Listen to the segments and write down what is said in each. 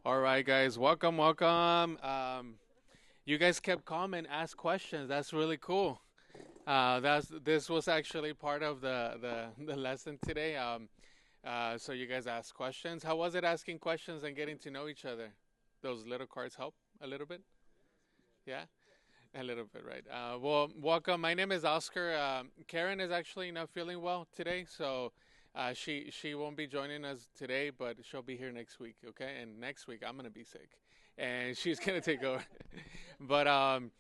All right, guys, welcome, welcome. You guys kept calm and asked questions. That's really cool. This was actually part of the lesson today. So you guys asked questions. How was it asking questions and getting to know each other? Those little cards help a little bit. Yeah, a little bit, right? Well, welcome. My name is Oscar. Karen is actually not feeling well today, so she won't be joining us today, but she'll be here next week. Okay, and next week I'm gonna be sick, and she's gonna take over. but um,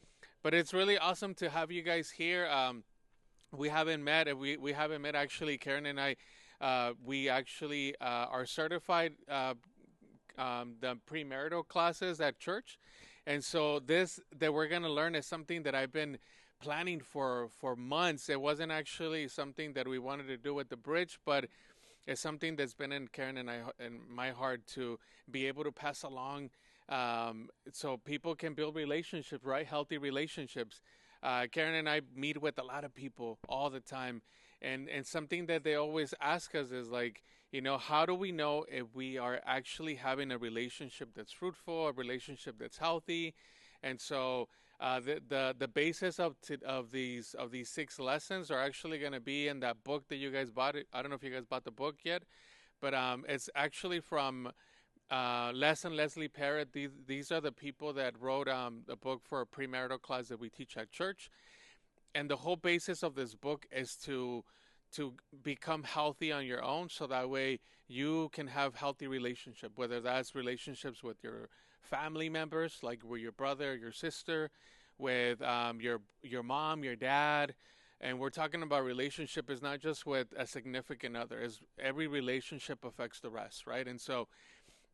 but it's really awesome to have you guys here. We haven't met. We haven't met actually. Karen and I, we actually are certified the premarital classes at church, and so this that we're gonna learn is something that I've been planning for months. It wasn't actually something that we wanted to do with the bridge, but it's something that's been in Karen and I in my heart to be able to pass along, so people can build relationships, right? Healthy relationships. Karen and I meet with a lot of people all the time, and something that they always ask us is like, how do we know if we are actually having a relationship that's fruitful, a relationship that's healthy? And so the basis of these 6 lessons are actually going to be in that book that you guys bought. I don't know if you guys bought the book yet, but it's actually from Les and Leslie Parrott. These are the people that wrote the book for a premarital class that we teach at church. And the whole basis of this book is to become healthy on your own, so that way you can have healthy relationship, whether that's relationships with your family members, like with your brother, your sister, with your mom, your dad. And we're talking about relationship is not just with a significant other. Is every relationship affects the rest, right? And so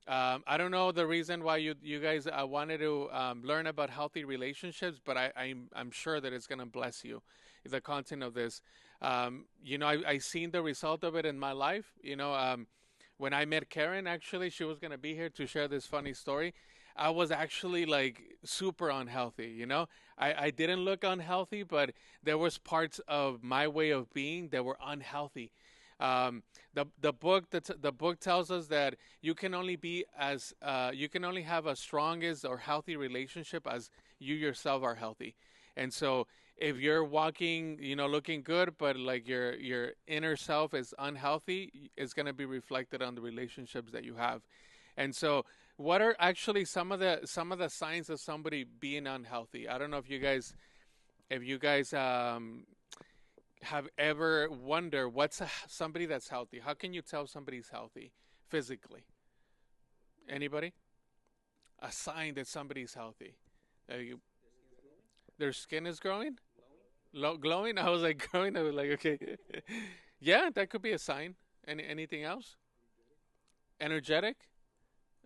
I don't know the reason why you guys wanted to learn about healthy relationships, but I'm sure that it's gonna bless you, the content of this. I seen the result of it in my life. When I met Karen, actually, she was gonna be here to share this funny story. I was actually like super unhealthy. I didn't look unhealthy, but there was parts of my way of being that were unhealthy. The book tells us that you can only have a strongest or healthy relationship as you yourself are healthy. And so if you're walking, looking good, but like your inner self is unhealthy, it's going to be reflected on the relationships that you have. And so what are actually some of the signs of somebody being unhealthy? I don't know if you guys have ever wondered somebody that's healthy. How can you tell somebody's healthy physically? Anybody? A sign that somebody's healthy. Their skin is growing, glowing. I was like growing. I was like, okay, yeah, that could be a sign. Anything else? Energetic.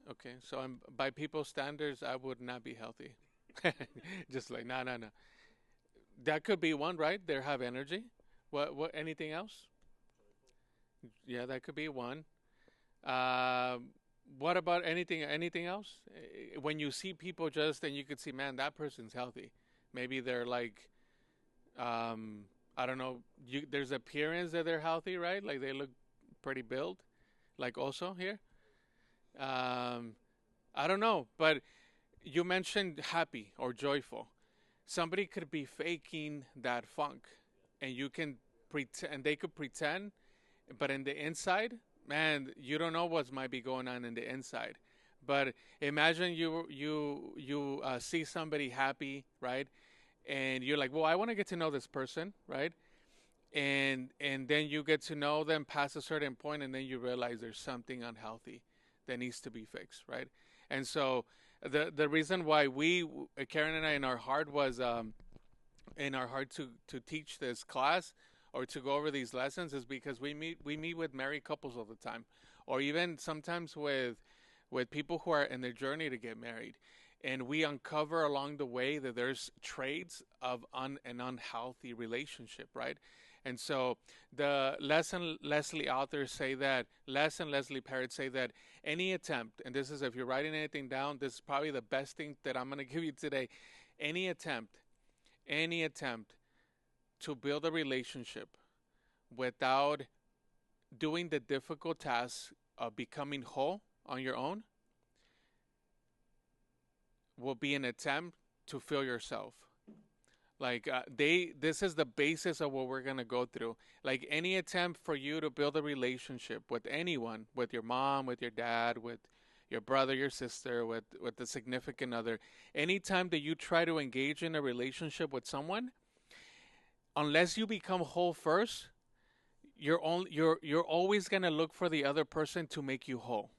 Okay, so by people's standards, I would not be healthy. Just like no, no, no. That could be one, right? They have energy. What? Anything else? Yeah, that could be one. Uh, what about anything else? When you see people just and you could see, man, that person's healthy. Maybe they're like, um, I don't know. There's appearance that they're healthy, right? Like they look pretty built. Like also here. Um, I don't know, but you mentioned happy or joyful. Somebody could be faking that funk, and you can pretend, and they could pretend, but in the inside, man, you don't know what might be going on in the inside. But imagine you see somebody happy, right? And you're like, well, I want to get to know this person, right? And then you get to know them past a certain point, and then you realize there's something unhealthy that needs to be fixed, right? And so the reason why Karen and I, in our heart to teach this class or to go over these lessons is because we meet with married couples all the time, or even sometimes with people who are in their journey to get married, and we uncover along the way that there's traits of an unhealthy relationship, right? And so the lesson Leslie authors say that Les and Leslie Parrott say that any attempt, and this is if you're writing anything down, this is probably the best thing that I'm going to give you today. Any attempt, any attempt to build a relationship without doing the difficult task of becoming whole on your own will be an attempt to feel yourself. Like this is the basis of what we're gonna go through. Like any attempt for you to build a relationship with anyone, with your mom, with your dad, with your brother, your sister, with the significant other, anytime that you try to engage in a relationship with someone, unless you become whole first, you're always gonna look for the other person to make you whole.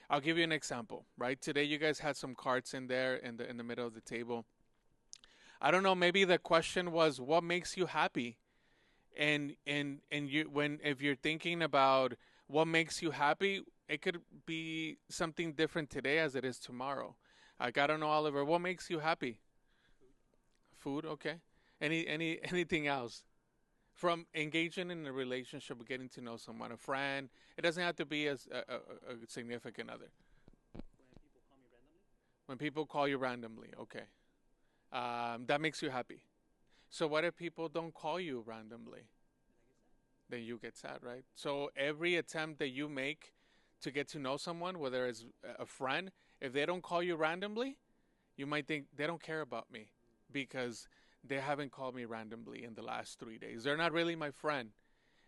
I'll give you an example, right? Today you guys had some cards in there in the middle of the table. I don't know, maybe the question was what makes you happy? And you when if you're thinking about what makes you happy, it could be something different today as it is tomorrow. Like I don't know, Oliver, what makes you happy? Food, okay. Anything else? From engaging in a relationship, getting to know someone, a friend. It doesn't have to be as a significant other. When people call you randomly, okay. That makes you happy. So what if people don't call you randomly? Then you get sad, right? So every attempt that you make to get to know someone, whether it's a friend, if they don't call you randomly, you might think they don't care about me because they haven't called me randomly in the last 3 days. They're not really my friend.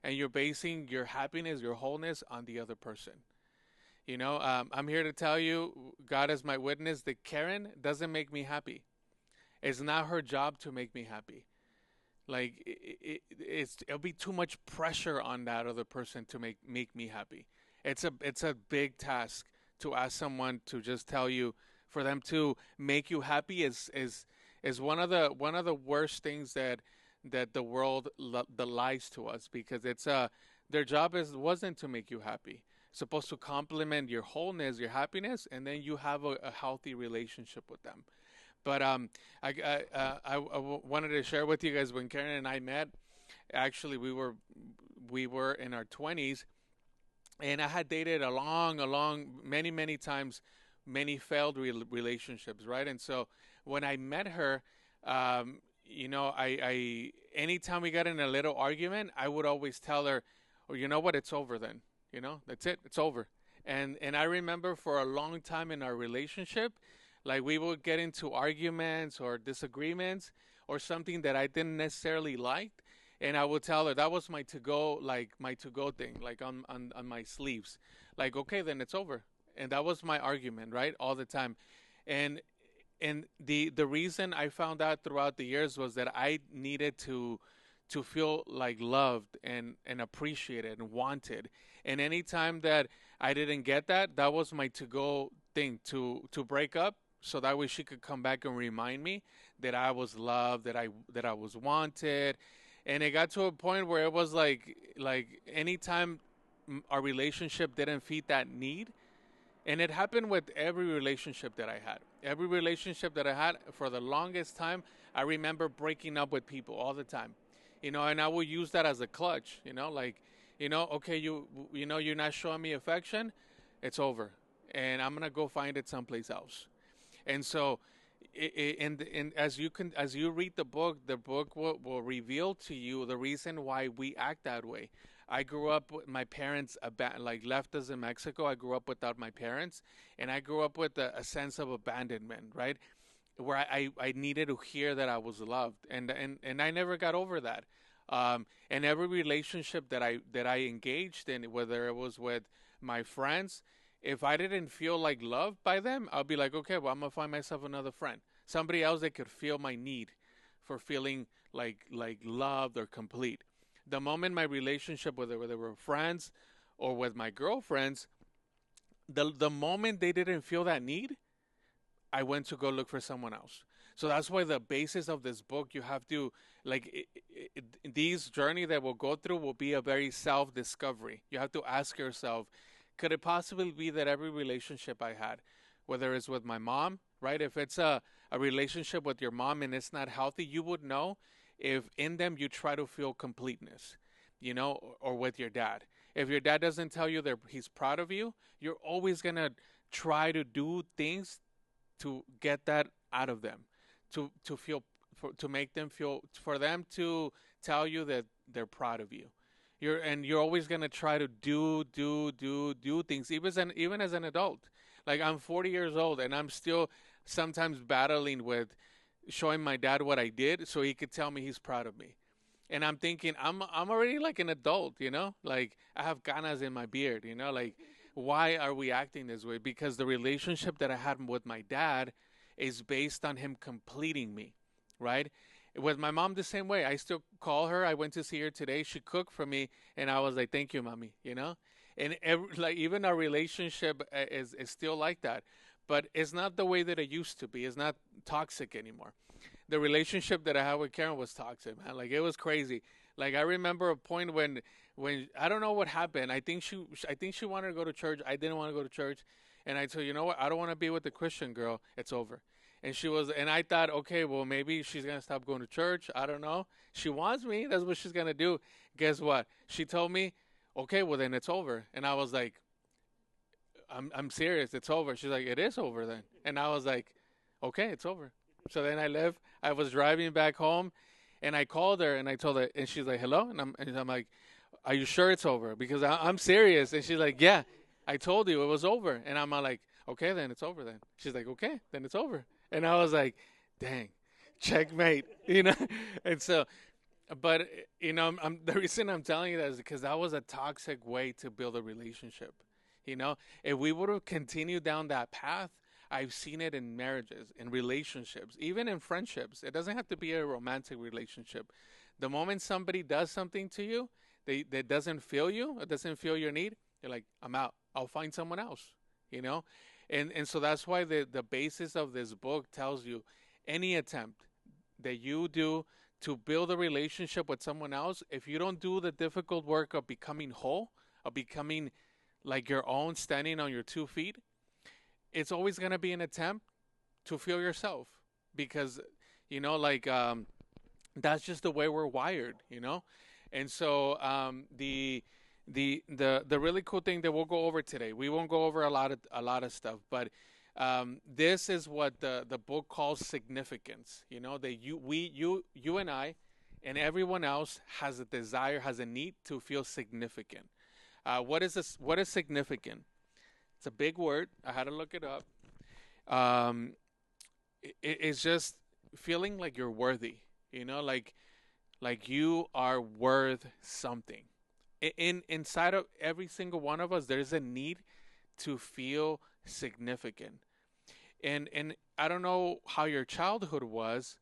And you're basing your happiness, your wholeness on the other person. I'm here to tell you, God is my witness, that Karen doesn't make me happy. It's not her job to make me happy. Like it'll be too much pressure on that other person to make me happy. It's a big task to ask someone to just tell you, for them to make you happy is one of the worst things that the world that lies to us, because their job wasn't to make you happy. It's supposed to complement your wholeness, your happiness, and then you have a healthy relationship with them. But I wanted to share with you guys, when Karen and I met. Actually, we were in our 20s, and I had dated along many times, many failed relationships, right? And so when I met her, I anytime we got in a little argument, I would always tell her, "Oh, you know what? It's over then. That's it. It's over." And I remember for a long time in our relationship, like we would get into arguments or disagreements or something that I didn't necessarily like, and I would tell her that was my to go thing, like on my sleeves. Like, okay, then it's over. And that was my argument, right? All the time. And the reason I found out throughout the years was that I needed to feel like loved and appreciated and wanted. And anytime that I didn't get that, that was my to go thing, to break up, so that way she could come back and remind me that I was loved, that I was wanted. And it got to a point where it was like anytime our relationship didn't feed that need, and it happened with every relationship that I had. Every relationship that I had for the longest time, I remember breaking up with people all the time. And I will use that as a clutch, like, okay, you're not showing me affection, it's over. And I'm gonna go find it someplace else. And so, and as you read the book will reveal to you the reason why we act that way. I grew up with my parents like left us in Mexico. I grew up without my parents, and I grew up with a sense of abandonment, right? Where I needed to hear that I was loved, and I never got over that. And every relationship that I engaged in, whether it was with my friends, if I didn't feel like loved by them, I'll be like, okay, well, I'm gonna find myself another friend, somebody else that could feel my need for feeling like loved or complete. The moment my relationship, whether they were friends or with my girlfriends, the moment they didn't feel that need, I went to go look for someone else. So that's why the basis of this book, you have to, like, these journey that we'll go through will be a very self-discovery. You have to ask yourself, could it possibly be that every relationship I had, whether it's with my mom, right? If it's a relationship with your mom and it's not healthy, you would know if in them you try to feel completeness, or with your dad. If your dad doesn't tell you that he's proud of you, you're always going to try to do things to get that out of them, to feel, to make them feel, for them to tell you that they're proud of you. You're always gonna try to do things, even as an adult. Like, I'm 40 years old and I'm still sometimes battling with showing my dad what I did so he could tell me he's proud of me. And I'm thinking I'm already like an adult, you know? Like I have canas in my beard, you know? Like why are we acting this way? Because the relationship that I had with my dad is based on him completing me, right? With my mom the same way. I still call her. I went to see her today. She cooked for me and I was like, "Thank you, mommy," you know? And like even our relationship is still like that. But it's not the way that it used to be. It's not toxic anymore. The relationship that I had with Karen was toxic, man. Like it was crazy. Like I remember a point when I don't know what happened. I think she wanted to go to church. I didn't want to go to church, and I told her, you know what? I don't want to be with the Christian girl. It's over. And she was, and I thought, okay, well maybe she's gonna stop going to church. I don't know. She wants me. That's what she's gonna do. Guess what? She told me, okay, well then it's over. And I was like, I'm serious. It's over. She's like, it is over then. And I was like, okay, it's over. So then I left. I was driving back home, and I called her and I told her, and she's like, hello, and I'm like, are you sure it's over? Because I'm serious. And she's like, yeah, I told you it was over. And I'm like, okay, then it's over then. She's like, okay, then it's over. And I was like, dang, checkmate, you know. And so, but the reason I'm telling you that is because that was a toxic way to build a relationship. You know, if we would have continued down that path, I've seen it in marriages, in relationships, even in friendships. It doesn't have to be a romantic relationship. The moment somebody does something to you, that doesn't feel you, it doesn't feel your need, you're like, I'm out. I'll find someone else. You know, and so that's why the basis of this book tells you any attempt that you do to build a relationship with someone else, if you don't do the difficult work of becoming whole, of becoming like your own, standing on your 2 feet, it's always going to be an attempt to feel yourself because, like that's just the way we're wired, And so the really cool thing that we'll go over today, we won't go over a lot of stuff, but this is what the book calls significance. That you and I and everyone else has a desire, has a need to feel significant. What is this? What is significant? It's a big word. I had to look it up. Um, it's just feeling like you're worthy. Like you are worth something. Inside of every single one of us, there's a need to feel significant. And I don't know how your childhood was,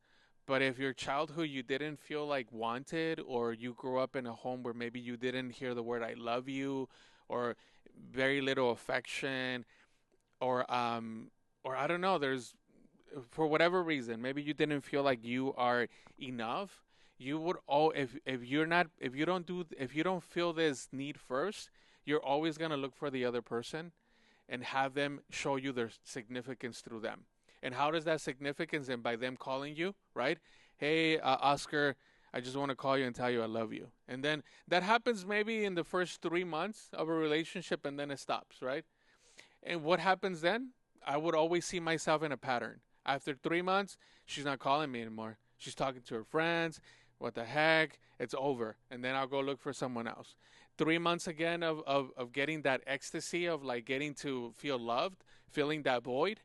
but if your childhood you didn't feel like wanted, or you grew up in a home where maybe you didn't hear the word "I love you," or very little affection, or I don't know, there's for whatever reason, maybe you didn't feel like you are enough. You would all if you're not if you don't feel this need first, you're always gonna look for the other person and have them show you their significance through them. And how does that significance? And by them calling you, right? Hey, Oscar, I just want to call you and tell you I love you. And then that happens maybe in the first 3 months of a relationship, and then it stops, right? And what happens then? I would always see myself in a pattern. After 3 months, she's not calling me anymore. She's talking to her friends. What the heck? It's over. And then I'll go look for someone else. 3 months again of getting that ecstasy of like getting to feel loved, feeling that void.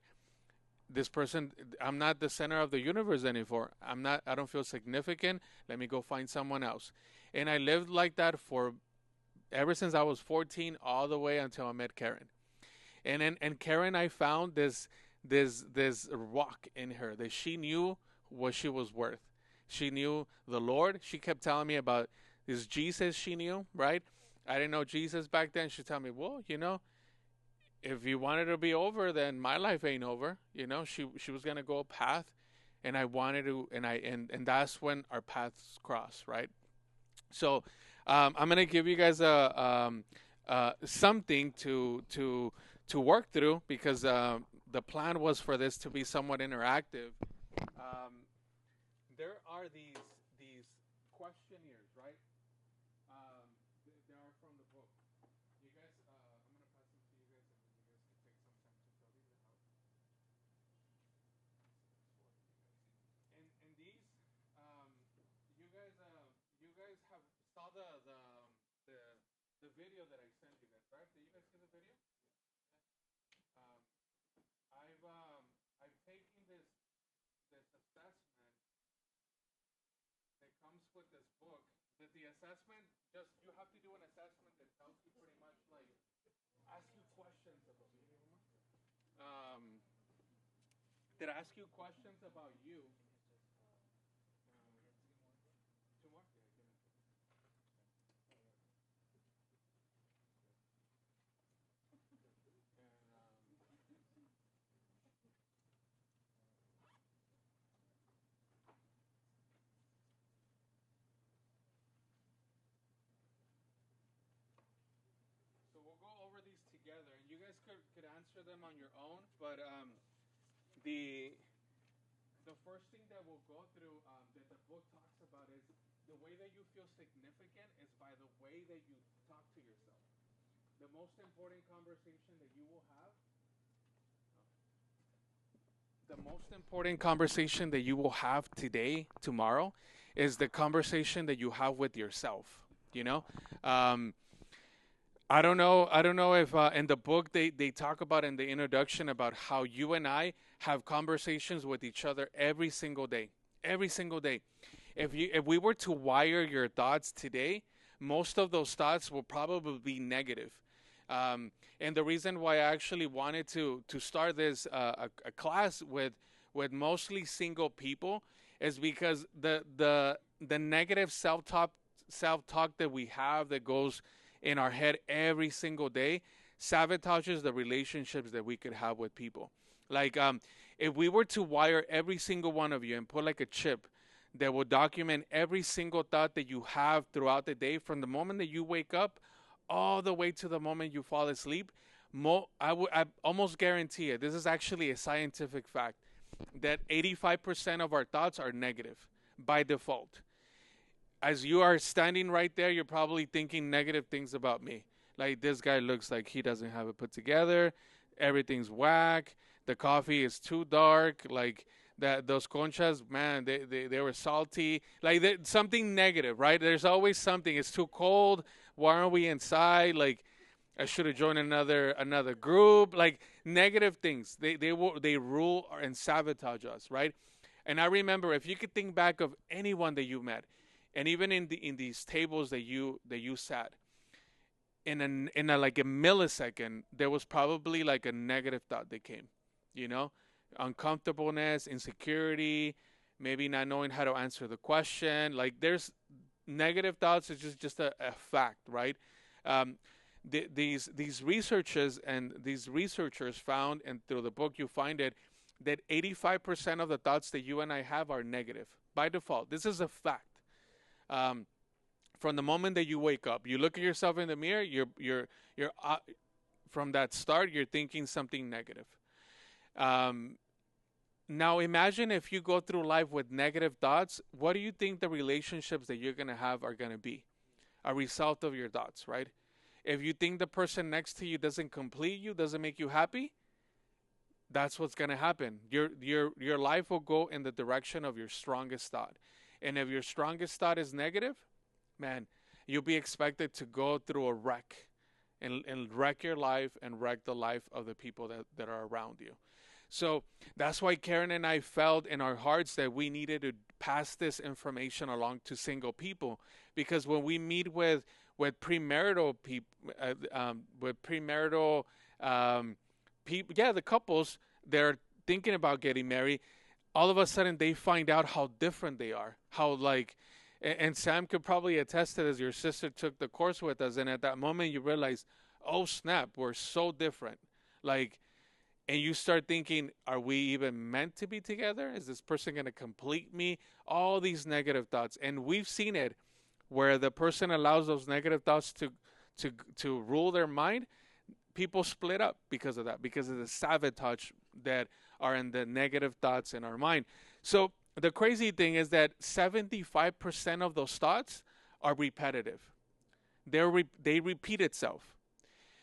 This person, I'm not the center of the universe anymore. I don't feel significant. Let me go find someone else. And I lived like that for ever since I was 14 all the way until I met Karen. And Karen, I found this rock in her that she knew what she was worth. She knew the Lord. She kept telling me about this Jesus she knew, right? I didn't know Jesus back then. She told me, well, if you wanted to be over, then my life ain't over. She was gonna go a path, and I wanted to, and that's when our paths cross, right? So, I'm gonna give you guys something to work through because the plan was for this to be somewhat interactive. Um, there are these questionnaires, right? They are from the book. You guys, I'm gonna pass them to you guys, and then you guys can take some time to fill these out. And these, um, you guys have saw the the video that I sent you guys, right? Did you guys see the video? Um, I've taken comes with this book that the assessment just you have to do an assessment that tells you pretty much like ask you questions about um that ask you questions about you. Two more. And so we'll go over these together, and you guys could answer them on your own. But the the first thing that we'll go through that the book talks about is the way that you feel significant is by the way that you talk to yourself. The most important conversation that you will have, the most important conversation that you will have today, tomorrow, is the conversation that you have with yourself. You know, um, I don't know. I don't know if in the book they talk about in the introduction about how you and I have conversations with each other every single day. Every single day. If we were to wire your thoughts today, most of those thoughts will probably be negative. And the reason why I actually wanted to start this a class with mostly single people is because the negative self talk that we have that goes in our head every single day sabotages the relationships that we could have with people. Like if we were to wire every single one of you and put like a chip that will document every single thought that you have throughout the day from the moment that you wake up all the way to the moment you fall asleep, I almost guarantee it. This is actually a scientific fact that 85% of our thoughts are negative by default. As you are standing right there, you're probably thinking negative things about me. Like, this guy looks like he doesn't have it put together. Everything's whack. The coffee is too dark. Like, that those conchas, man, they were salty. Like, something negative, right? There's always something. It's too cold. Why aren't we inside? Like, I should have joined another group. Like, negative things. They rule and sabotage us, right? And I remember, if you could think back of anyone that you met, and even in these tables that you sat, in a like a millisecond, there was probably like a negative thought that came, you know, uncomfortableness, insecurity, maybe not knowing how to answer the question. Like, there's negative thoughts is just a fact, right? Um, these researchers and these researchers found, and through the book you find it, that 85% of the thoughts that you and I have are negative by default. This is a fact. Um, from the moment that you wake up, you look at yourself in the mirror. You're from that start, you're thinking something negative. Um, Now imagine if you go through life with negative thoughts. What do you think the relationships that you're gonna have are gonna be? A result of your thoughts, right? If you think the person next to you doesn't complete you, doesn't make you happy, that's what's gonna happen. Your life will go in the direction of your strongest thought. And if your strongest thought is negative, man, you'll be expected to go through a wreck and wreck your life and wreck the life of the people that are around you. So that's why Karen and I felt in our hearts that we needed to pass this information along to single people, because when we meet with premarital people, with premarital people, yeah, the couples, they're thinking about getting married. All of a sudden, they find out how different they are. How, like, and Sam could probably attest to this. Your sister took the course with us, and at that moment, you realize, oh snap, we're so different. Like, and you start thinking, are we even meant to be together? Is this person going to complete me? All these negative thoughts. And we've seen it where the person allows those negative thoughts to rule their mind. People split up because of that, because of the sabotage that are in the negative thoughts in our mind. So the crazy thing is that 75% of those thoughts are repetitive. They repeat itself.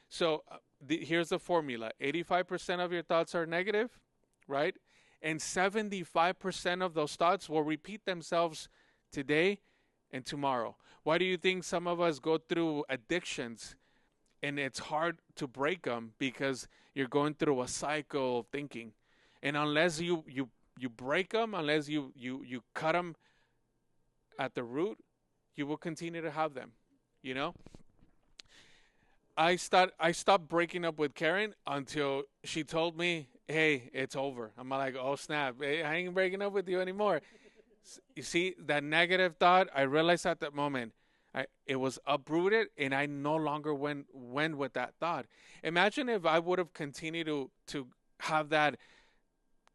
So here's the formula. 85% of your thoughts are negative, right? And 75% of those thoughts will repeat themselves today and tomorrow. Why do you think some of us go through addictions and it's hard to break them? Because you're going through a cycle of thinking. And unless you break them, unless you cut them at the root, you will continue to have them. You know, I stopped breaking up with Karen until she told me, "Hey, it's over." I'm like, "Oh snap! Hey, I ain't breaking up with you anymore." You see that negative thought? I realized at that moment, it was uprooted, and I no longer went with that thought. Imagine if I would have continued to have that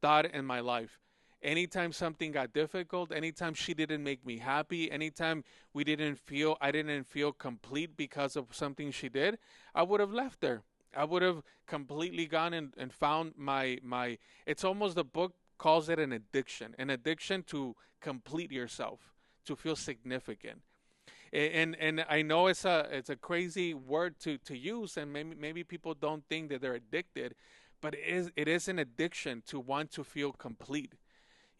thought in my life. Anytime something got difficult, anytime she didn't make me happy, anytime I didn't feel complete because of something she did, I would have left her. I would have completely gone and found my, it's almost, the book calls it an addiction to complete yourself, to feel significant. And I know it's a crazy word to use, and maybe people don't think that they're addicted, but it is an addiction to want to feel complete,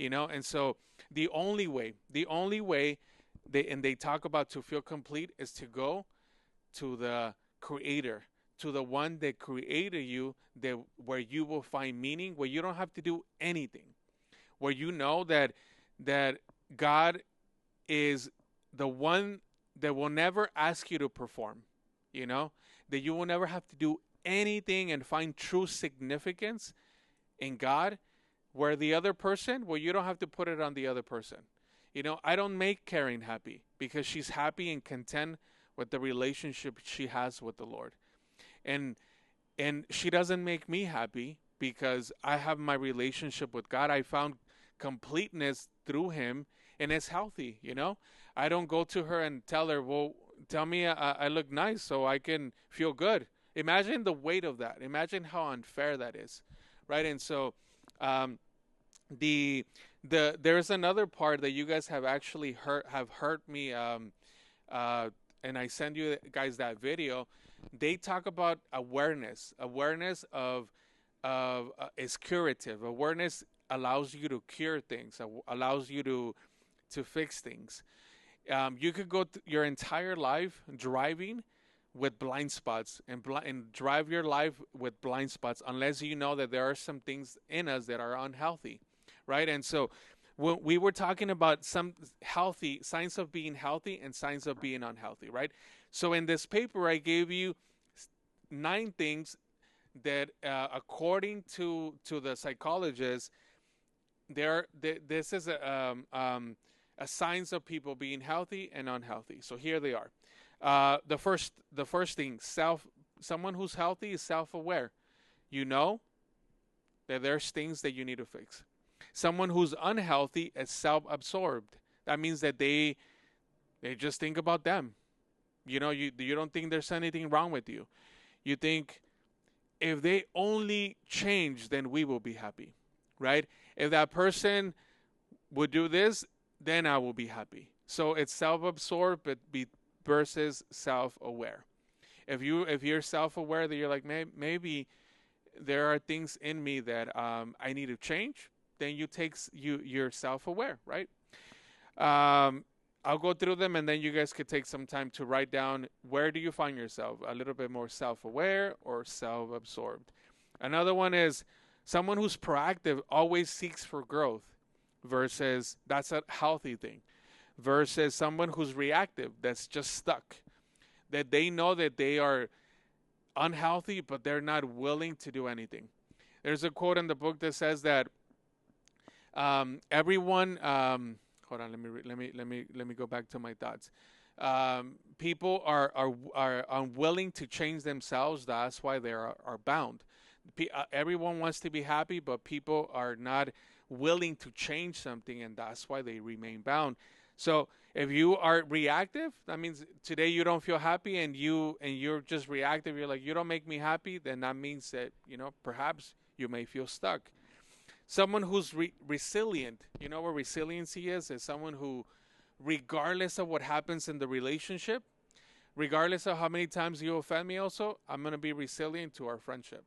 and so the only way they talk about to feel complete is to go to the creator, to the one that created you, that where you will find meaning, where you don't have to do anything, where you know that God is the one that will never ask you to perform, you know, that you will never have to do anything and find true significance in God, where the other person, well, you don't have to put it on the other person. I don't make Karen happy because she's happy and content with the relationship she has with the Lord. And she doesn't make me happy because I have my relationship with God. I found completeness through him, and it's healthy. I don't go to her and tell her, well, tell me I look nice so I can feel good. Imagine the weight of that. Imagine how unfair that is, right? And so um, there's another part that you guys have actually heard me, uh, and I send you guys that video. They talk about awareness of is curative. Awareness allows you to cure things, allows you to fix things. You could go your entire life driving with blind spots, and drive your life with blind spots, unless you know that there are some things in us that are unhealthy, right? And so when we were talking about some healthy signs of being healthy and signs of being unhealthy, right? So in this paper, I gave you 9 things that, according to the psychologists, this is a signs of people being healthy and unhealthy. So here they are. The first thing, someone who's healthy is self-aware. You know that there's things that you need to fix. Someone who's unhealthy is self-absorbed. That means that they just think about them. You don't think there's anything wrong with you. You think, if they only change, then we will be happy, right? If that person would do this, then I will be happy. So it's self-absorbed, but versus self-aware. If you're self-aware, that you're like, maybe there are things in me that I need to change, then you're self-aware, right? I'll go through them, and then you guys could take some time to write down, where do you find yourself? A little bit more self-aware or self-absorbed. Another one is someone who's proactive always seeks for growth, versus that's a healthy thing, versus someone who's reactive, that's just stuck, that they know that they are unhealthy, but they're not willing to do anything. There's a quote in the book that says that everyone. Hold on, let me go back to my thoughts. People are unwilling to change themselves. That's why they are bound. Everyone wants to be happy, but people are not willing to change something, and that's why they remain bound. So if you are reactive, that means today you don't feel happy, and you're just reactive. You're like, you don't make me happy. Then that means that perhaps you may feel stuck. Someone who's resilient. You know what resiliency is? Is someone who, regardless of what happens in the relationship, regardless of how many times you offend me, also, I'm going to be resilient to our friendship.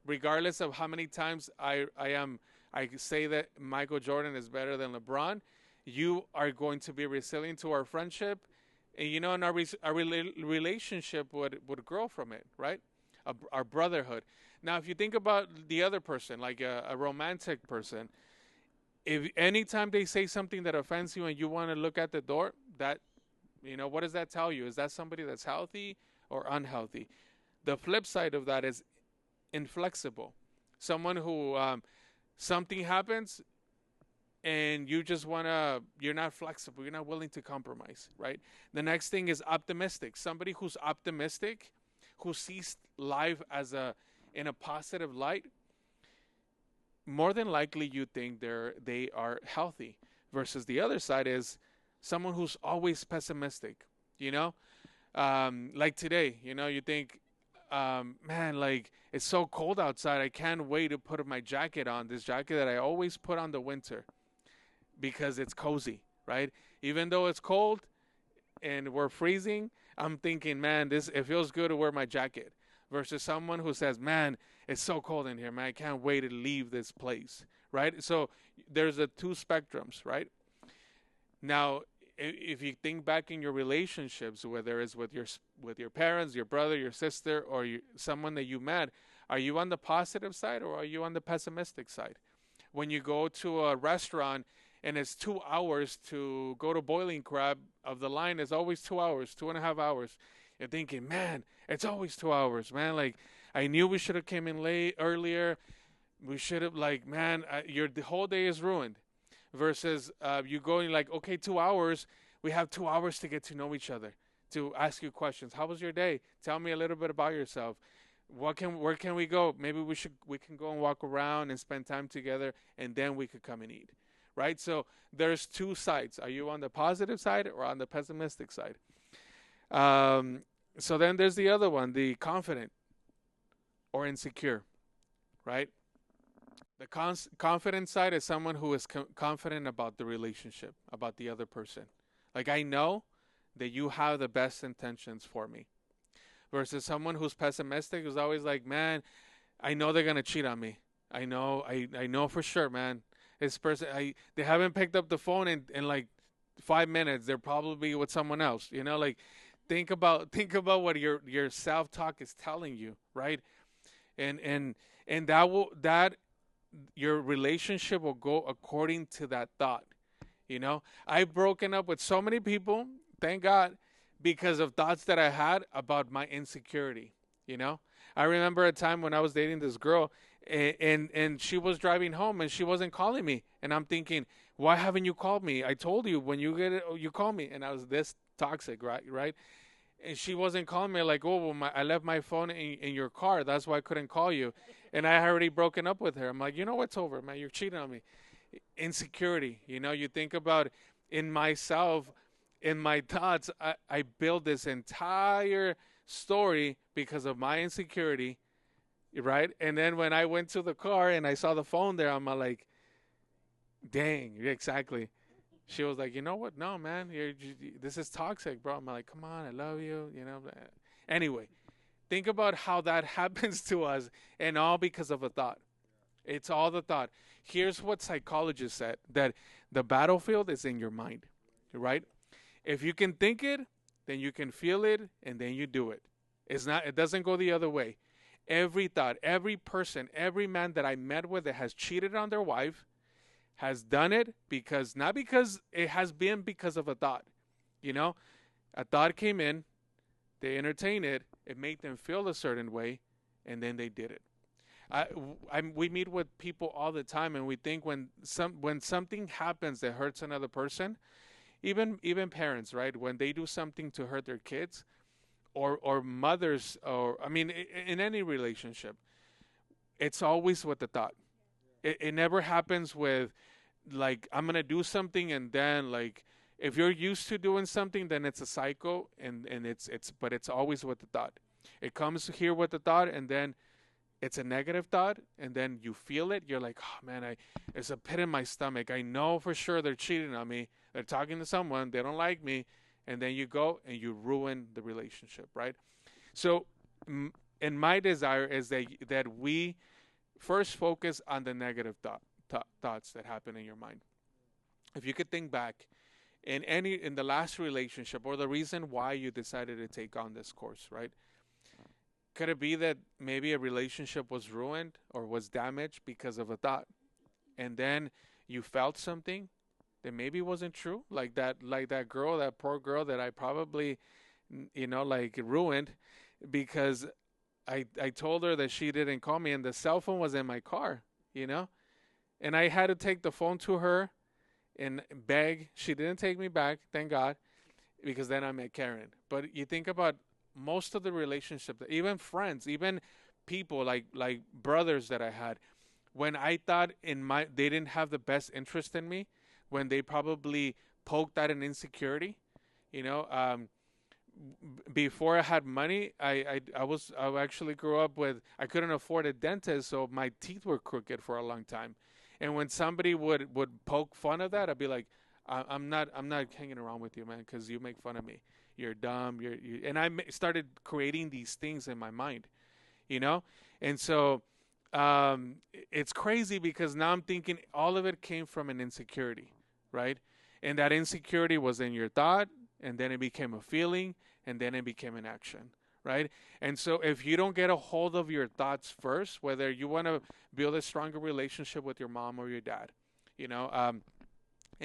Regardless of how many times I say that Michael Jordan is better than LeBron, you are going to be resilient to our friendship. And and our relationship would grow from it, right? Our brotherhood. Now, if you think about the other person, like a romantic person, If anytime they say something that offends you and you want to look at the door, that, what does that tell you? Is that somebody that's healthy or unhealthy? The flip side of that is inflexible. Someone who, something happens and you're not flexible, you're not willing to compromise, right? The next thing is optimistic. Somebody who's optimistic, who sees life in a positive light, more than likely you think they are healthy. Versus the other side is someone who's always pessimistic. You know, like today. You think, man, like it's so cold outside. I can't wait to put my jacket on. This jacket that I always put on the winter because it's cozy, right? Even though it's cold and we're freezing, I'm thinking, man, it feels good to wear my jacket. Versus someone who says, man, it's so cold in here, man, I can't wait to leave this place, right? So there's the two spectrums, right? Now, if you think back in your relationships, whether it's with your parents, your brother, your sister, or someone that you met, are you on the positive side or are you on the pessimistic side? When you go to a restaurant and it's 2 hours to go to Boiling Crab, of the line is always 2 hours, 2.5 hours. You're thinking, man, it's always 2 hours, man. Like, I knew we should have came in late earlier. We should have, like, man, the whole day is ruined. Versus you going like, okay, 2 hours. We have 2 hours to get to know each other, to ask you questions. How was your day? Tell me a little bit about yourself. Where can we go? Maybe we can go and walk around and spend time together, and then we could come and eat, right? So there's two sides. Are you on the positive side or on the pessimistic side? So then there's the other one, the confident or insecure, right? The confident side is someone who is confident about the relationship, about the other person. Like, I know that you have the best intentions for me. Versus someone who's pessimistic, who's always like, man, I know they're gonna cheat on me. I know for sure, man. This person, they haven't picked up the phone in like 5 minutes. They're probably with someone else. Like, think about what your self talk is telling you, right? And that your relationship will go according to that thought. I've broken up with so many people, thank God, because of thoughts that I had about my insecurity. I remember a time when I was dating this girl, and she was driving home and she wasn't calling me, and I'm thinking, why haven't you called me? I told you when you get it, you call me. And I was this toxic, right? And she wasn't calling me, like, oh, well, I left my phone in your car. That's why I couldn't call you. And I had already broken up with her. I'm like, what's over, man? You're cheating on me. Insecurity. You think about in myself, in my thoughts, I built this entire story because of my insecurity, right? And then when I went to the car and I saw the phone there, I'm like, dang, exactly. She was like, you know what? No, man, this is toxic, bro. I'm like, come on, I love you. Anyway, think about how that happens to us, and all because of a thought. It's all the thought. Here's what psychologists said, that the battlefield is in your mind, right? If you can think it, then you can feel it, and then you do it. It doesn't go the other way. Every thought, every person, every man that I met with that has cheated on their wife has done it not because it has been because of a thought. A thought came in, they entertained it, it made them feel a certain way, and then they did it. We meet with people all the time, and we think when something happens that hurts another person, even parents, right? When they do something to hurt their kids, or mothers, or I mean, in any relationship, it's always with the thought. It never happens with, like, I'm gonna do something and then, like, if you're used to doing something, then it's a cycle, and but it's always with the thought. It comes here with the thought, and then it's a negative thought, and then you feel it. You're like, oh man, it's a pit in my stomach. I know for sure they're cheating on me. They're talking to someone. They don't like me, and then you go and you ruin the relationship, right? So, and my desire is that we first focus on the negative thoughts that happen in your mind. If you could think back in the last relationship, or the reason why you decided to take on this course, right? Could it be that maybe a relationship was ruined or was damaged because of a thought? And then you felt something that maybe wasn't true, like that girl, that poor girl that I probably, like ruined because I told her that she didn't call me and the cell phone was in my car, you know, and I had to take the phone to her and beg. She didn't take me back, thank God, because then I met Karen. But you think about most of the relationships, even friends, even people like brothers that I had, when I thought they didn't have the best interest in me, when they probably poked at an insecurity, you know. Before I had money, I actually grew up with I couldn't afford a dentist, so my teeth were crooked for a long time. And when somebody would poke fun of that, I'd be like, I'm not hanging around with you, man, because you make fun of me. You're dumb. And started creating these things in my mind, you know. And so it's crazy because now I'm thinking all of it came from an insecurity, right? And that insecurity was in your thought, and then it became a feeling, and then it became an action, right? And so if you don't get a hold of your thoughts first, whether you want to build a stronger relationship with your mom or your dad, you know, I'm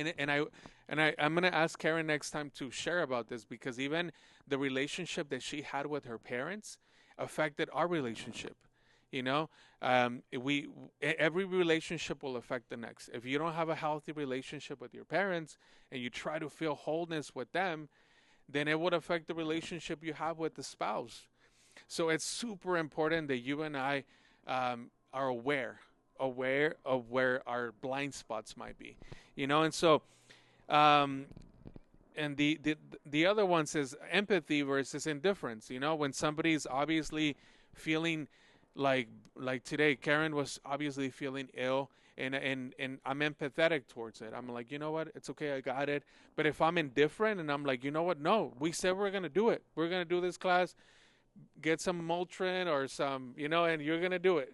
gonna ask Karen next time to share about this because even the relationship that she had with her parents affected our relationship. You know, we every relationship will affect the next. If you don't have a healthy relationship with your parents and you try to feel wholeness with them, then it would affect the relationship you have with the spouse. So it's super important that you and I are aware of where our blind spots might be, you know. And so, um, and the other one says empathy versus indifference. You know, when somebody's obviously feeling like today, Karen was obviously feeling ill. And I'm empathetic towards it. I'm like, you know what? It's okay. I got it. But if I'm indifferent and I'm like, you know what? No, we said we're going to do it. We're going to do this class, get some Motrin or some, and you're going to do it,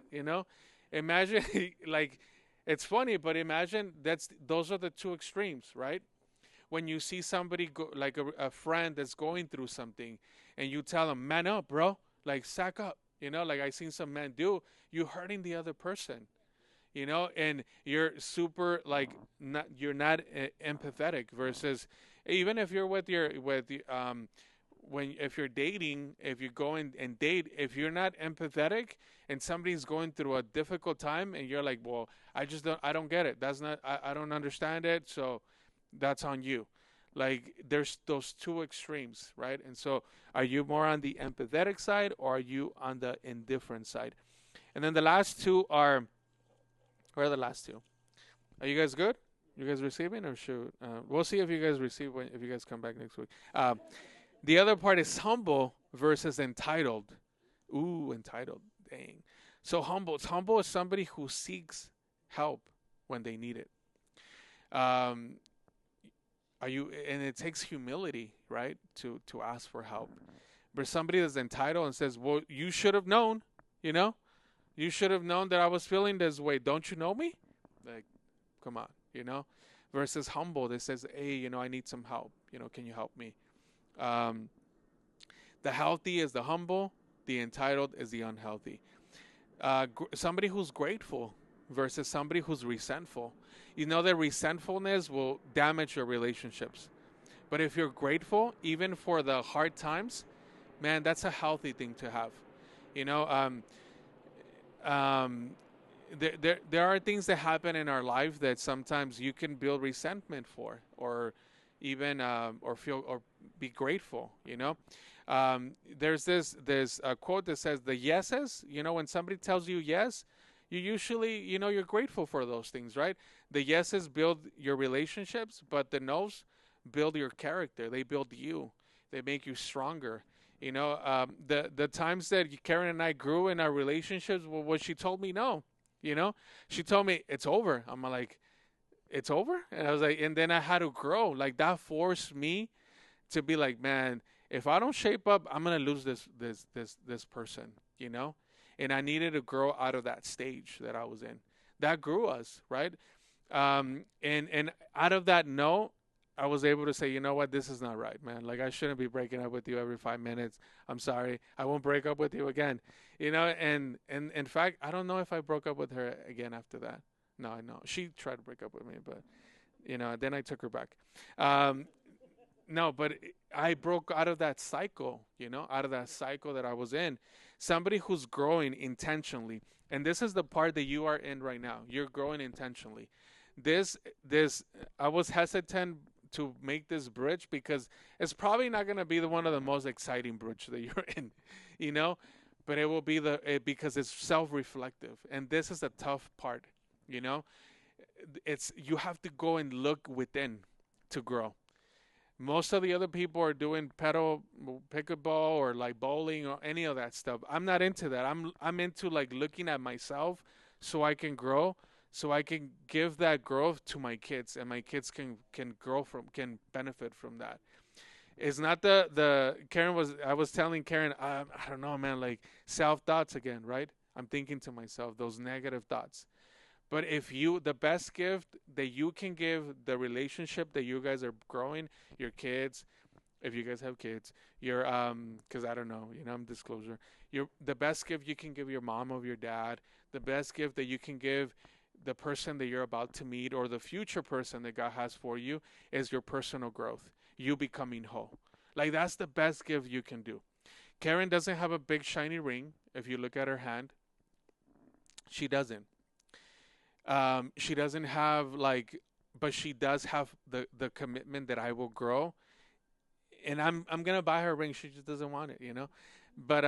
Imagine, like, it's funny, but imagine those are the two extremes, right? When you see somebody like a friend that's going through something and you tell them, man up, bro, like, sack up, like I seen some men do, you hurting the other person, and you're super like you're not empathetic versus even if you're when if you're dating, if you go and date, if you're not empathetic and somebody's going through a difficult time and you're like, well, I don't get it. That's not, I don't understand it. So that's on you. Like there's those two extremes, right? And so are you more on the empathetic side or are you on the indifferent side? And then the last two are, where are the last two? Are you guys good? You guys receiving or shoot? We'll see if you guys receive if you guys come back next week. The other part is humble versus entitled. Ooh, entitled. Dang. So humble is somebody who seeks help when they need it. And it takes humility, right, to ask for help. But somebody that's entitled and says, well, you should have known, you should have known that I was feeling this way. Don't you know me? Like, come on, versus humble that says, hey, I need some help. Can you help me? The healthy is the humble. The entitled is the unhealthy. Somebody who's grateful versus somebody who's resentful. That resentfulness will damage your relationships. But if you're grateful, even for the hard times, man, that's a healthy thing to have. There are things that happen in our life that sometimes you can build resentment for, or even or feel or be grateful. There's this quote that says the yeses. When somebody tells you yes, you usually you're grateful for those things, right? The yeses build your relationships, but the nos build your character. They build you. They make you stronger. The times that Karen and I grew in our relationships was she told me no. She told me it's over. I'm like, it's over? And I was like, and then I had to grow. Like that forced me to be like, man, if I don't shape up, I'm gonna lose this person, And I needed to grow out of that stage that I was in. That grew us, right? And out of that no, I was able to say, you know what, this is not right, man. Like I shouldn't be breaking up with you every 5 minutes. I'm sorry. I won't break up with you again. And in fact, I don't know if I broke up with her again after that. No, no. She tried to break up with me, but then I took her back. Um, no, but I broke out of that cycle, out of that cycle that I was in. Somebody who's growing intentionally, and this is the part that you are in right now. You're growing intentionally. This I was hesitant to make this bridge because it's probably not going to be the one of the most exciting bridge that you're in, you know, but it will be because it's self-reflective, and this is the tough part, you know. It's you have to go and look within to grow. Most of the other people are doing pedal pickleball or like bowling or any of that stuff. I'm not into that. I'm into like looking at myself so I can grow, so I can give that growth to my kids, and my kids can benefit from that. It's not the Karen was I was telling Karen, I don't know, man, like self thoughts again, right? I'm thinking to myself those negative thoughts. But if the best gift that you can give the relationship that you guys are growing, your kids, if you guys have kids, because I don't know, I'm disclosure. The best gift you can give your mom or your dad, the best gift that you can give the person that you're about to meet or the future person that God has for you is your personal growth, you becoming whole. Like that's the best gift you can do. Karen doesn't have a big shiny ring. If you look at her hand, she doesn't. She doesn't have like, but she does have the commitment that I will grow, and I'm gonna buy her a ring. She just doesn't want it. But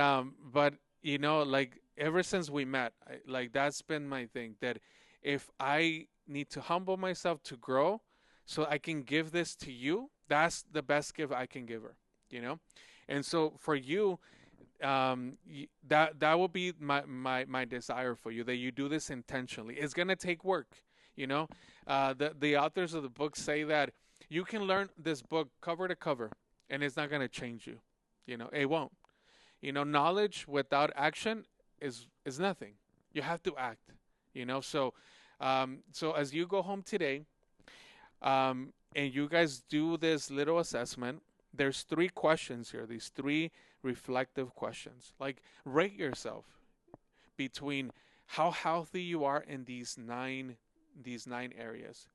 like ever since we met, like that's been my thing. That if I need to humble myself to grow, so I can give this to you, that's the best gift I can give her. You know, and so for you, that will be my desire for you, that you do this intentionally. It's gonna take work, you know. The authors of the book say that you can learn this book cover to cover, and it's not gonna change you. It won't. Knowledge without action is nothing. You have to act. So as you go home today, and you guys do this little assessment, there's 3 questions here. These 3 reflective questions. Like rate yourself between how healthy you are in these nine areas,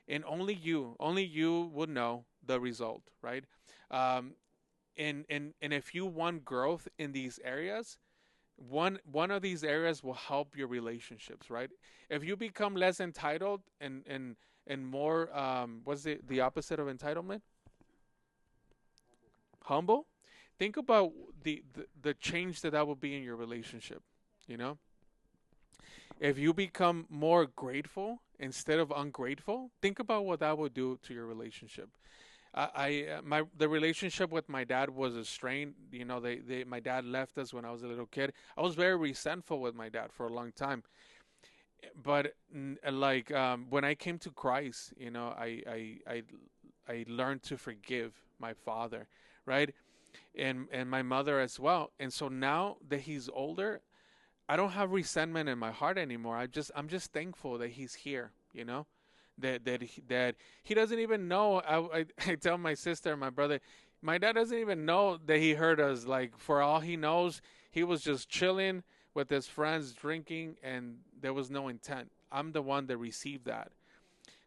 and only you would know the result, right? Um, and if you want growth in these areas, one of these areas will help your relationships, right? If you become less entitled and more, what's the opposite of entitlement? Humble. Think about the change that will be in your relationship. You know, if you become more grateful instead of ungrateful, think about what that will do to your relationship. My the relationship with my dad was a strain. My dad left us when I was a little kid. I was very resentful with my dad for a long time. But like when I came to Christ, I learned to forgive my father, right? And my mother as well. And so now that he's older, I don't have resentment in my heart anymore. I'm just thankful that he's here, that he doesn't even know. I tell my sister and my brother, my dad doesn't even know that he hurt us. Like for all he knows, he was just chilling with his friends drinking, and there was no intent. I'm the one that received that.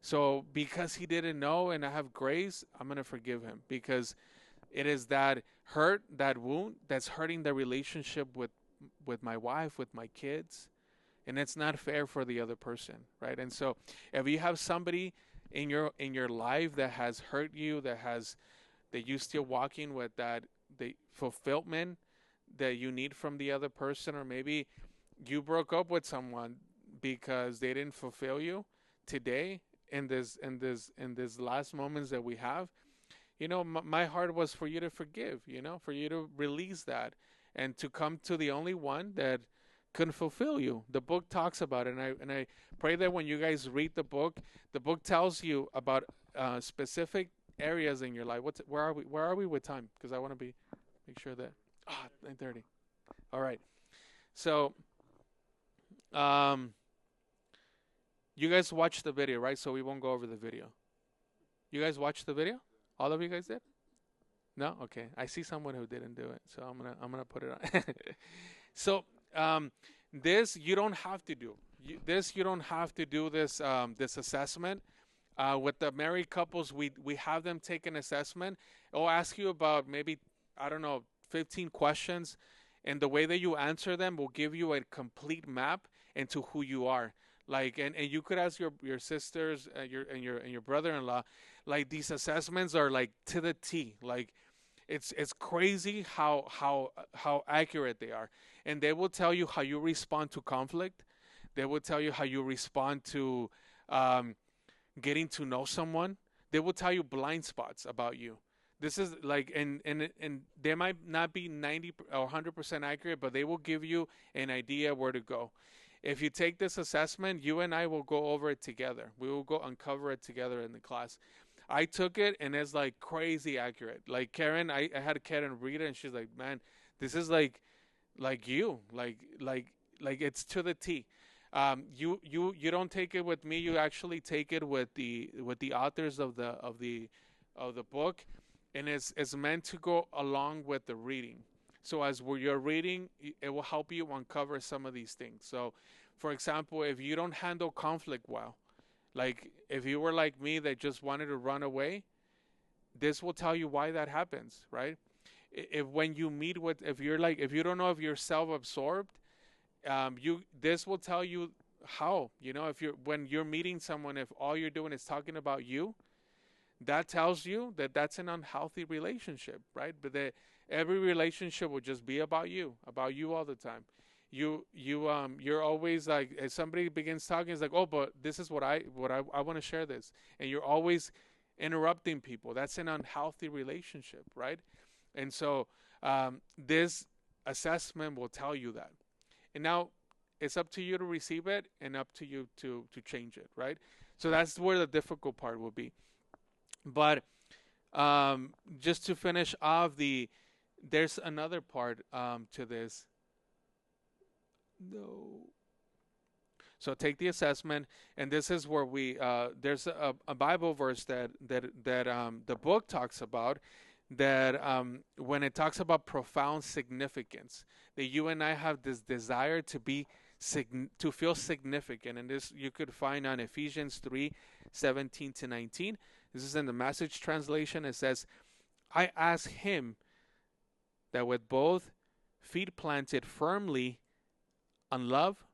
So because he didn't know and I have grace, I'm going to forgive him, because it is that hurt, that wound that's hurting the relationship with my wife, with my kids, and it's not fair for the other person, right? And so if you have somebody in your life that has hurt you, that you still walking with that the fulfillment that you need from the other person, or maybe you broke up with someone because they didn't fulfill you today, in this last moments that we have, my heart was for you to forgive, for you to release that, and to come to the only one that can fulfill you. The book talks about it, and I pray that when you guys read the book tells you about specific areas in your life. Where are we with time? Because I want to make sure that 9:30. All right. So, um, you guys watched the video, right? So we won't go over the video. You guys watched the video? All of you guys did? No? Okay. I see someone who didn't do it, so I'm gonna put it on. So, this you don't have to do. you don't have to do this assessment. With the married couples, we have them take an assessment. It'll ask you about maybe, I don't know, 15 questions, and the way that you answer them will give you a complete map into who you are. Like, and you could ask your sisters, your brother-in-law, like these assessments are like to the T. Like it's crazy how accurate they are, and they will tell you how you respond to conflict. They will tell you how you respond to um, getting to know someone. They will tell you blind spots about you. This is like, and they might not be 90 or 100% accurate, but they will give you an idea where to go. If you take this assessment, you and I will go over it together. We will go uncover it together in the class. I took it and it's like crazy accurate. Like Karen, I had Karen read it and she's like, man, this is like you, like it's to the T. You don't take it with me. You actually take it with the authors of the book, and it's meant to go along with the reading. So as you're reading, it will help you uncover some of these things. So, for example, if you don't handle conflict well, like if you were like me that just wanted to run away, this will tell you why that happens, right? If when you meet with, if you don't know if you're self-absorbed, you this will tell you how, if you're when you're meeting someone, if all you're doing is talking about you, that tells you that that's an unhealthy relationship, right? But every relationship will just be about you all the time. You're always like, if somebody begins talking, it's like, oh, but this is what I want to share this, and you're always interrupting people. That's an unhealthy relationship, right? And so this assessment will tell you that. And now it's up to you to receive it and up to you to change it, right? So that's where the difficult part will be. But just to finish off, there's another part to this. No. So take the assessment, and this is where there's a Bible verse that the book talks about, that when it talks about profound significance, that you and I have this desire to feel significant, and this you could find on Ephesians 3:17-19. This is in the Message translation. It says, "I ask Him that with both feet planted firmly on love,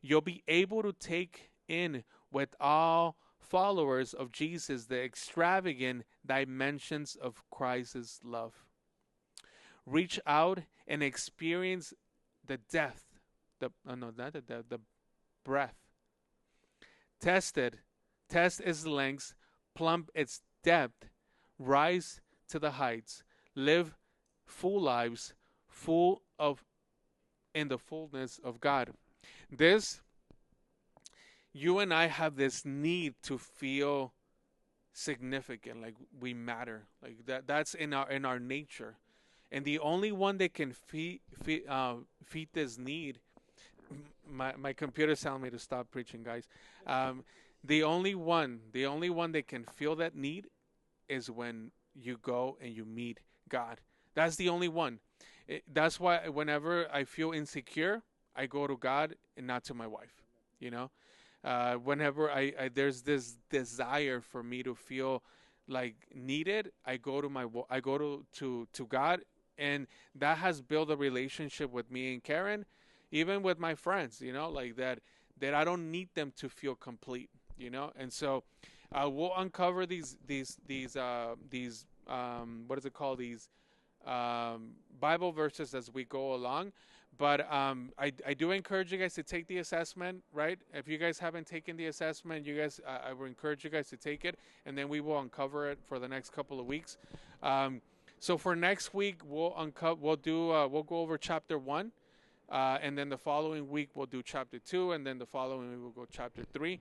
you'll be able to take in with all followers of Jesus the extravagant dimensions of Christ's love. Reach out and experience the depth, no, not the depth, the breadth. Test its lengths, plumb its depth, rise to the heights, live full lives, full of in the fullness of God." This, you and I have this need to feel significant, like we matter, like that's in our nature, and the only one that can feed this need. My computer's telling me to stop preaching, guys. The only one that can feel that need is when you go and you meet God. That's the only one. That's why whenever I feel insecure, I go to God and not to my wife. You know, whenever I there's this desire for me to feel like needed, I go to God, and that has built a relationship with me and Karen, even with my friends. Like that I don't need them to feel complete. And so we'll uncover these what is it called, these Bible verses as we go along. But I do encourage you guys to take the assessment, right? If you guys haven't taken the assessment, I would encourage you guys to take it, and then we will uncover it for the next couple of weeks. So for next week, we'll go over chapter 1, and then the following week we'll do chapter 2, and then the following week we'll go chapter 3.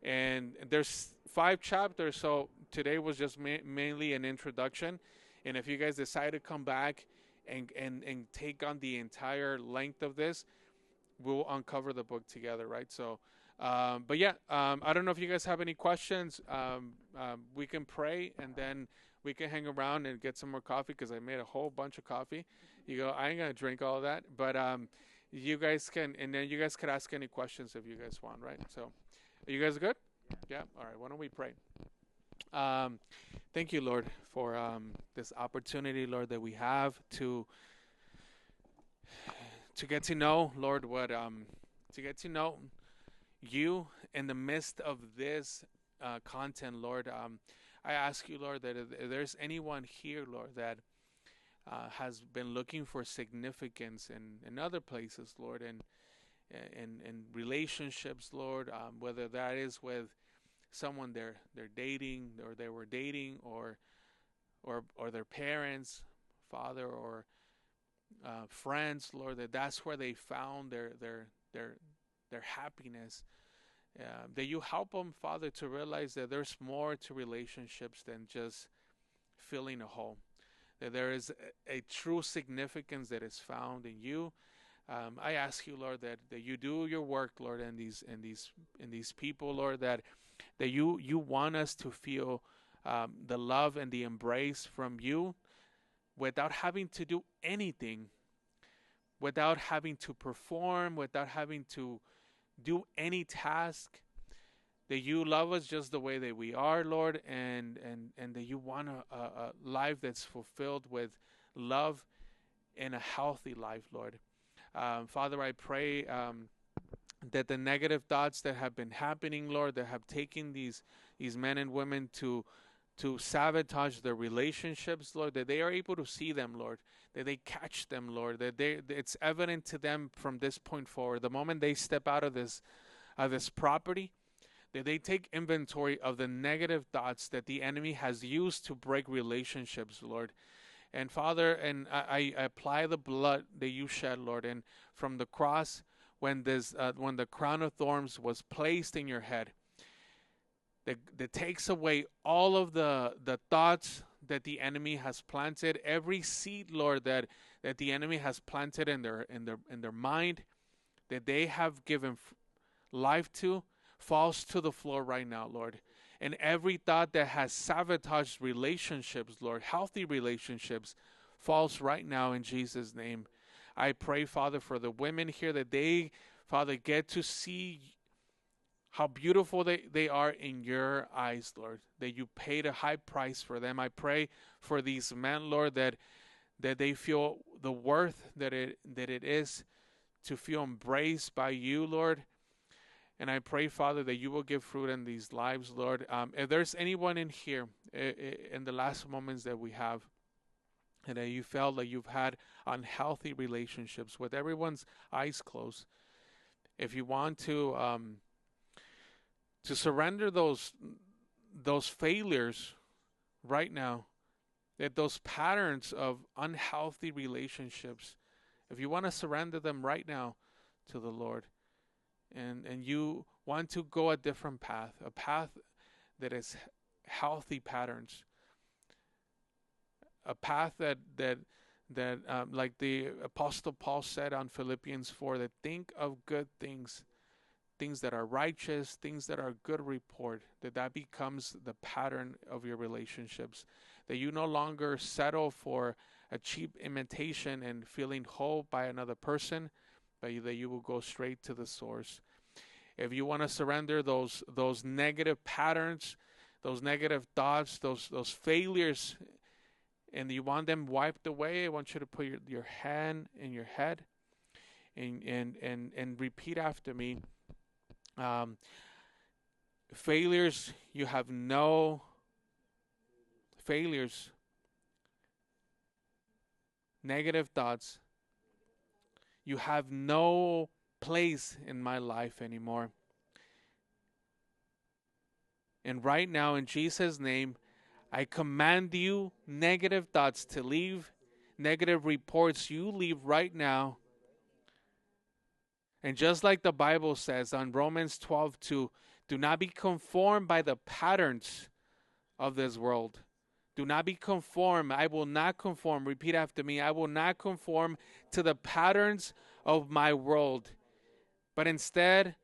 And there's 5 chapters, so today was just mainly an introduction. And if you guys decide to come back and take on the entire length of this, we'll uncover the book together, right? So, but yeah, I don't know if you guys have any questions. We can pray, and then we can hang around and get some more coffee, because I made a whole bunch of coffee. I ain't gonna drink all of that, but you guys can, and then you guys could ask any questions if you guys want, right? So, are you guys good? Yeah. All right. Why don't we pray? Um, Thank you, Lord, for this opportunity, Lord, that we have to get to know, Lord, what to get to know you in the midst of this content, Lord. I ask you, Lord, that if there's anyone here, Lord, that has been looking for significance in other places, Lord, and in relationships, Lord, whether that is with someone they're dating or they were dating, or their parents, father, or friends, Lord, that's where they found their happiness. That you help them, Father, to realize that there's more to relationships than just filling a hole. That there is a true significance that is found in you. I ask you, Lord, that you do your work, Lord, in these people, Lord, that you want us to feel the love and the embrace from you without having to do anything, without having to perform, without having to do any task. That you love us just the way that we are, Lord, and that you want a life that's fulfilled with love and a healthy life, Lord. Father, I pray that the negative thoughts that have been happening, Lord, that have taken these men and women to sabotage their relationships, Lord, that they are able to see them, Lord, that they catch them, Lord, that it's evident to them from this point forward. The moment they step out of this property, that they take inventory of the negative thoughts that the enemy has used to break relationships, Lord. And Father, and I apply the blood that you shed, Lord, and from the cross, when the crown of thorns was placed in your head, that takes away all of the thoughts that the enemy has planted, every seed, Lord, that the enemy has planted in their mind, that they have given life to, falls to the floor right now, Lord. And every thought that has sabotaged relationships, Lord, healthy relationships, falls right now in Jesus' name. I pray, Father, for the women here, that they, Father, get to see how beautiful they are in your eyes, Lord, that you paid a high price for them. I pray for these men, Lord, that they feel the worth that it is to feel embraced by you, Lord. And I pray, Father, that you will give fruit in these lives, Lord. If there's anyone in here in the last moments that we have, and that you felt that you've had unhealthy relationships with everyone's eyes closed, if you want to surrender those failures right now, that those patterns of unhealthy relationships, if you want to surrender them right now to the Lord, and you want to go a different path, a path that is healthy patterns, a path that like the Apostle Paul said on Philippians 4, that think of good things, things that are righteous, things that are good report, that becomes the pattern of your relationships, that you no longer settle for a cheap imitation and feeling whole by another person, but that you will go straight to the source. If you want to surrender those negative patterns, those negative thoughts, those failures, and you want them wiped away, I want you to put your hand in your head and repeat after me. Failures, you have no failures. Negative thoughts, you have no place in my life anymore. And right now, in Jesus' name, I command you, negative thoughts, to leave. Negative reports, you leave right now. And just like the Bible says on Romans 12:2, do not be conformed by the patterns of this world. Do not be conformed. I will not conform. Repeat after me. I will not conform to the patterns of my world, but instead,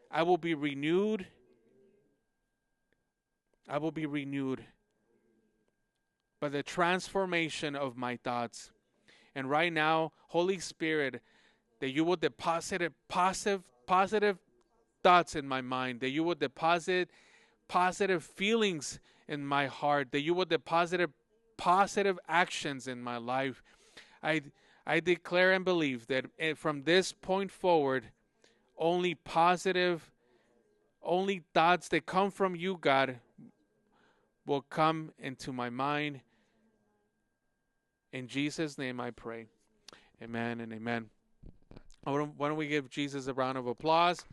I will be renewed. I will be renewed by the transformation of my thoughts. And right now, Holy Spirit, that you will deposit positive thoughts in my mind, that you will deposit positive feelings in my heart, that you will deposit positive actions in my life. I, I declare and believe that from this point forward, only positive, only thoughts that come from you, God, will come into my mind. In Jesus' name I pray. Amen and amen. Why don't we give Jesus a round of applause?